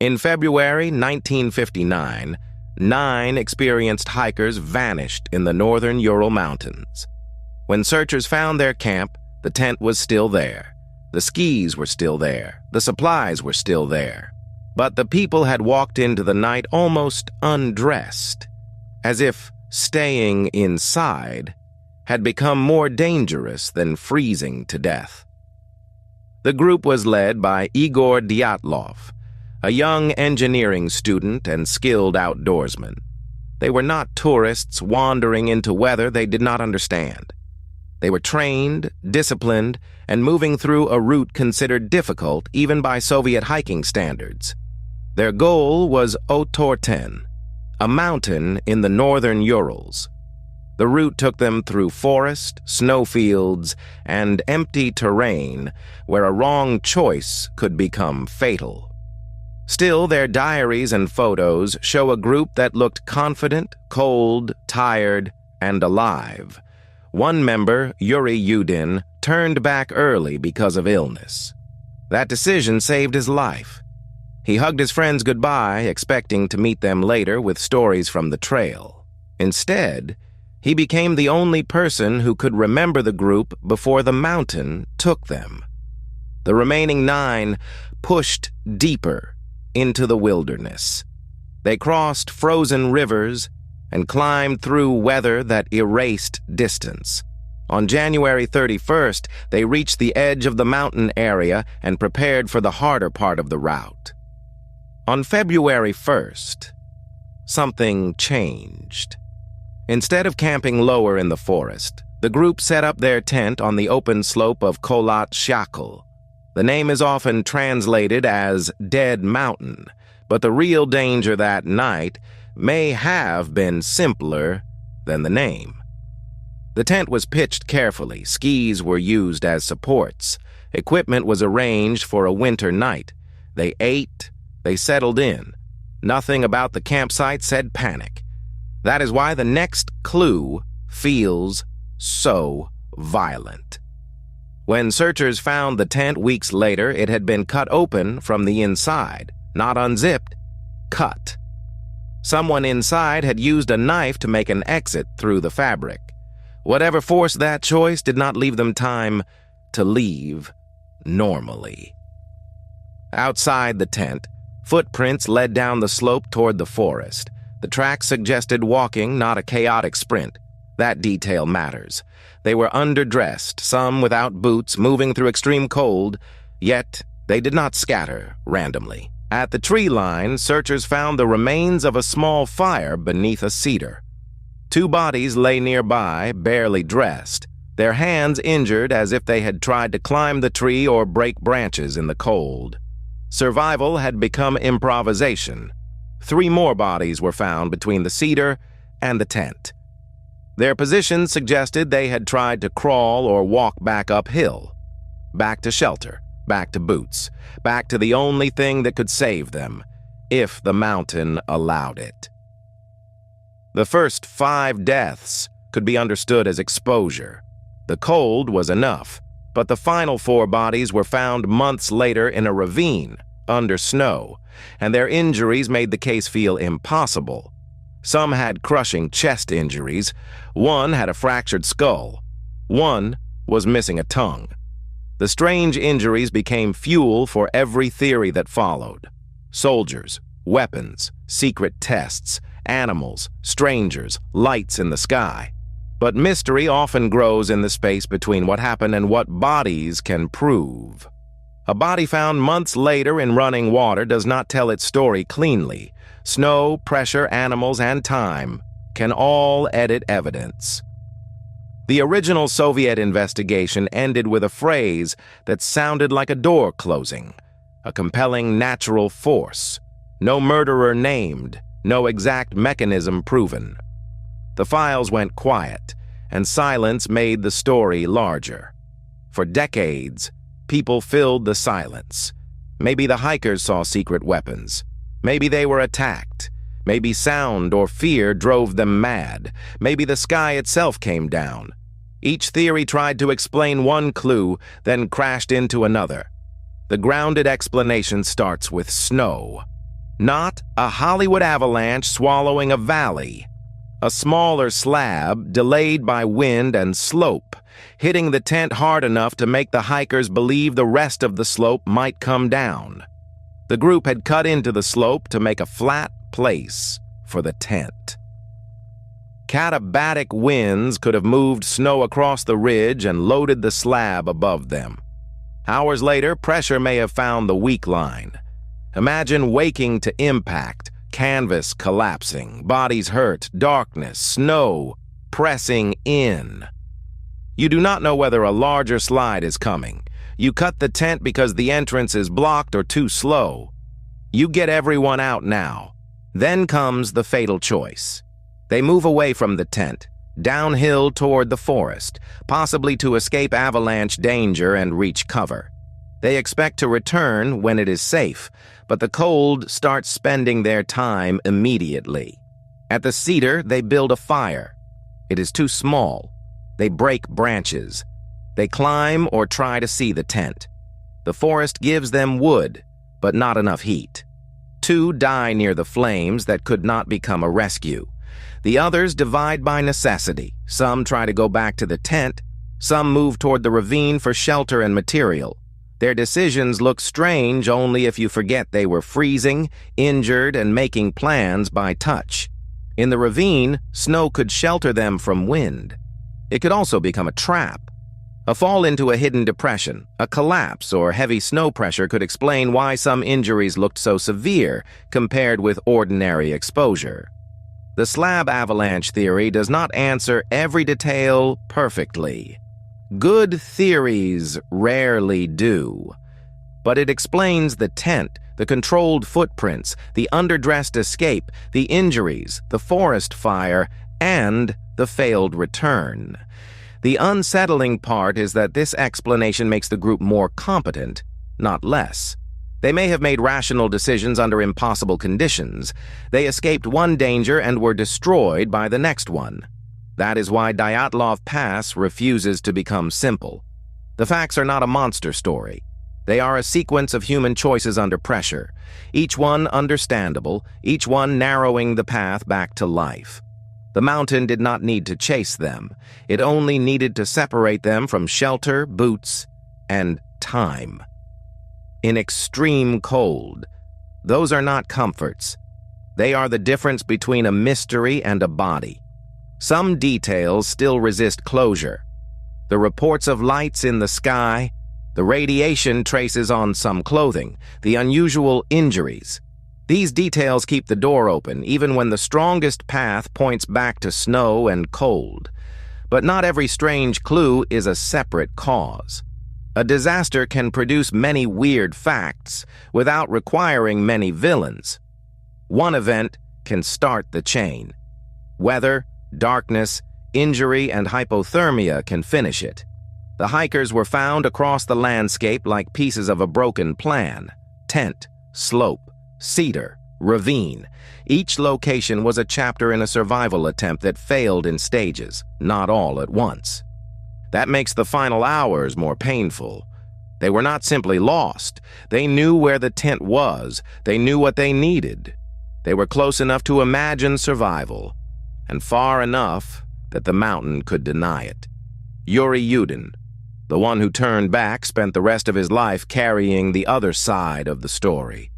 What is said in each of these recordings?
In February 1959, 9 experienced hikers vanished in the northern Ural Mountains. When searchers found their camp, the tent was still there. The skis were still there. The supplies were still there. But the people had walked into the night almost undressed, as if staying inside had become more dangerous than freezing to death. The group was led by Igor Dyatlov, a young engineering student and skilled outdoorsman. They were not tourists wandering into weather they did not understand. They were trained, disciplined, and moving through a route considered difficult even by Soviet hiking standards. Their goal was Otorten, a mountain in the northern Urals. The route took them through forest, snowfields, and empty terrain where a wrong choice could become fatal. Still, their diaries and photos show a group that looked confident, cold, tired, and alive. One member, Yuri Yudin, turned back early because of illness. That decision saved his life. He hugged his friends goodbye, expecting to meet them later with stories from the trail. Instead, he became the only person who could remember the group before the mountain took them. The remaining 9 pushed deeper into the wilderness. They crossed frozen rivers and climbed through weather that erased distance. On January 31st, they reached the edge of the mountain area and prepared for the harder part of the route. On February 1st, something changed. Instead of camping lower in the forest, the group set up their tent on the open slope of Kholat Shakal. The name is often translated as Dead Mountain, but the real danger that night may have been simpler than the name. The tent was pitched carefully, skis were used as supports, equipment was arranged for a winter night. They ate, they settled in. Nothing about the campsite said panic. That is why the next clue feels so violent. When searchers found the tent weeks later, it had been cut open from the inside, not unzipped, cut. Someone inside had used a knife to make an exit through the fabric. Whatever forced that choice did not leave them time to leave normally. Outside the tent, footprints led down the slope toward the forest. The track suggested walking, not a chaotic sprint. That detail matters. They were underdressed, some without boots, moving through extreme cold, yet they did not scatter randomly. At the tree line, searchers found the remains of a small fire beneath a cedar. 2 bodies lay nearby, barely dressed, their hands injured as if they had tried to climb the tree or break branches in the cold. Survival had become improvisation. 3 more bodies were found between the cedar and the tent. Their positions suggested they had tried to crawl or walk back uphill, back to shelter, back to boots, back to the only thing that could save them, if the mountain allowed it. The first 5 deaths could be understood as exposure. The cold was enough, but the final 4 bodies were found months later in a ravine, under snow, and their injuries made the case feel impossible. Some had crushing chest injuries, 1 had a fractured skull, 1 was missing a tongue. The strange injuries became fuel for every theory that followed. Soldiers, weapons, secret tests, animals, strangers, lights in the sky. But mystery often grows in the space between what happened and what bodies can prove. A body found months later in running water does not tell its story cleanly. Snow, pressure, animals, and time can all edit evidence. The original Soviet investigation ended with a phrase that sounded like a door closing, a compelling natural force. No murderer named, no exact mechanism proven. The files went quiet, and silence made the story larger. For decades, people filled the silence. Maybe the hikers saw secret weapons. Maybe they were attacked. Maybe sound or fear drove them mad. Maybe the sky itself came down. Each theory tried to explain one clue, then crashed into another. The grounded explanation starts with snow. Not a Hollywood avalanche swallowing a valley. A smaller slab, delayed by wind and slope, hitting the tent hard enough to make the hikers believe the rest of the slope might come down. The group had cut into the slope to make a flat place for the tent. Katabatic winds could have moved snow across the ridge and loaded the slab above them. Hours later, pressure may have found the weak line. Imagine waking to impact, canvas collapsing, bodies hurt, darkness, snow pressing in. You do not know whether a larger slide is coming. You cut the tent because the entrance is blocked or too slow. You get everyone out now. Then comes the fatal choice. They move away from the tent, downhill toward the forest, possibly to escape avalanche danger and reach cover. They expect to return when it is safe, but the cold starts spending their time immediately. At the cedar, they build a fire. It is too small. They break branches. They climb or try to see the tent. The forest gives them wood, but not enough heat. 2 die near the flames that could not become a rescue. The others divide by necessity. Some try to go back to the tent. Some move toward the ravine for shelter and material. Their decisions look strange only if you forget they were freezing, injured, and making plans by touch. In the ravine, snow could shelter them from wind. It could also become a trap. A fall into a hidden depression, a collapse, or heavy snow pressure could explain why some injuries looked so severe compared with ordinary exposure. The slab-avalanche theory does not answer every detail perfectly. Good theories rarely do. But it explains the tent, the controlled footprints, the underdressed escape, the injuries, the forest fire, and the failed return. The unsettling part is that this explanation makes the group more competent, not less. They may have made rational decisions under impossible conditions. They escaped one danger and were destroyed by the next one. That is why Dyatlov Pass refuses to become simple. The facts are not a monster story. They are a sequence of human choices under pressure, each one understandable, each one narrowing the path back to life. The mountain did not need to chase them. It only needed to separate them from shelter, boots, and time. In extreme cold, those are not comforts. They are the difference between a mystery and a body. Some details still resist closure. The reports of lights in the sky, the radiation traces on some clothing, the unusual injuries. These details keep the door open, even when the strongest path points back to snow and cold. But not every strange clue is a separate cause. A disaster can produce many weird facts without requiring many villains. One event can start the chain. Weather, darkness, injury, and hypothermia can finish it. The hikers were found across the landscape like pieces of a broken plan. Tent, slope, cedar, ravine. Each location was a chapter in a survival attempt that failed in stages, not all at once. That makes the final hours more painful. They were not simply lost. They knew where the tent was. They knew what they needed. They were close enough to imagine survival, and far enough that the mountain could deny it. Yuri Yudin, the one who turned back, spent the rest of his life carrying the other side of the story.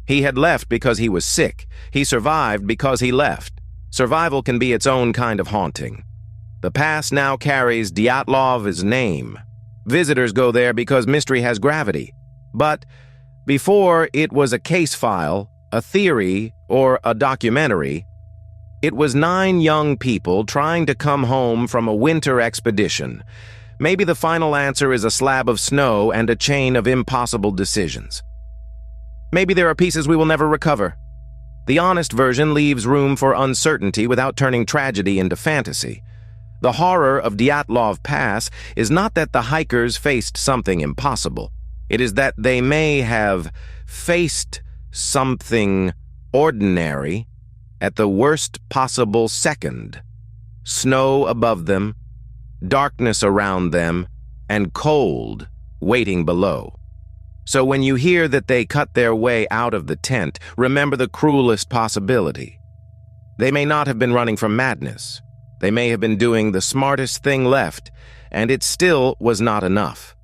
He had left because he was sick. He survived because he left. Survival can be its own kind of haunting. The pass now carries Dyatlov's name. Visitors go there because mystery has gravity. But before it was a case file, a theory, or a documentary, it was 9 young people trying to come home from a winter expedition. Maybe the final answer is a slab of snow and a chain of impossible decisions. Maybe there are pieces we will never recover. The honest version leaves room for uncertainty without turning tragedy into fantasy. The horror of Dyatlov Pass is not that the hikers faced something impossible. It is that they may have faced something ordinary at the worst possible second. Snow above them, darkness around them, and cold waiting below. So when you hear that they cut their way out of the tent, remember the cruelest possibility. They may not have been running from madness. They may have been doing the smartest thing left, and it still was not enough.